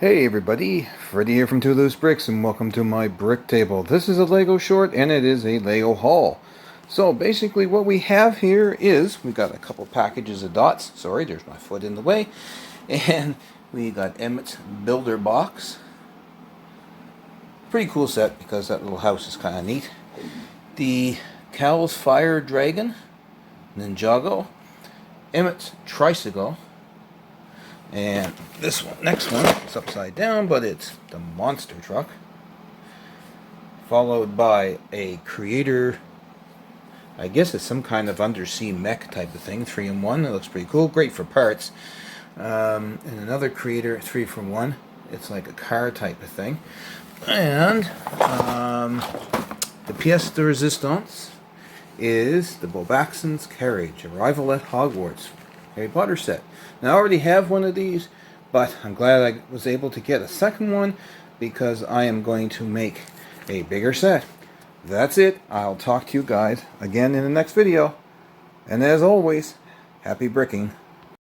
Hey everybody, Freddy here from Twoloosebricks and welcome to my brick table. This is a Lego short and it is a Lego haul. So basically what we have here is, we've got a couple packages of dots. Sorry, there's my foot in the way. And we got Emmett's Builder Box. Pretty cool set because that little house is kind of neat. The Cowl's Fire Dragon, Ninjago, Emmett's Tricycle, and this one, next one, it's upside down, but it's the monster truck. Followed by a creator, I guess it's some kind of undersea mech type of thing, 3-in-1. It looks pretty cool, great for parts. And another creator, 3-for-1. It's like a car type of thing. And the pièce de résistance is the Bobaxon's Carriage, Arrival at Hogwarts, Harry Potter set. Now I already have one of these, but I'm glad I was able to get a second one because I am going to make a bigger set. That's it. I'll talk to you guys again in the next video. And as always, happy bricking.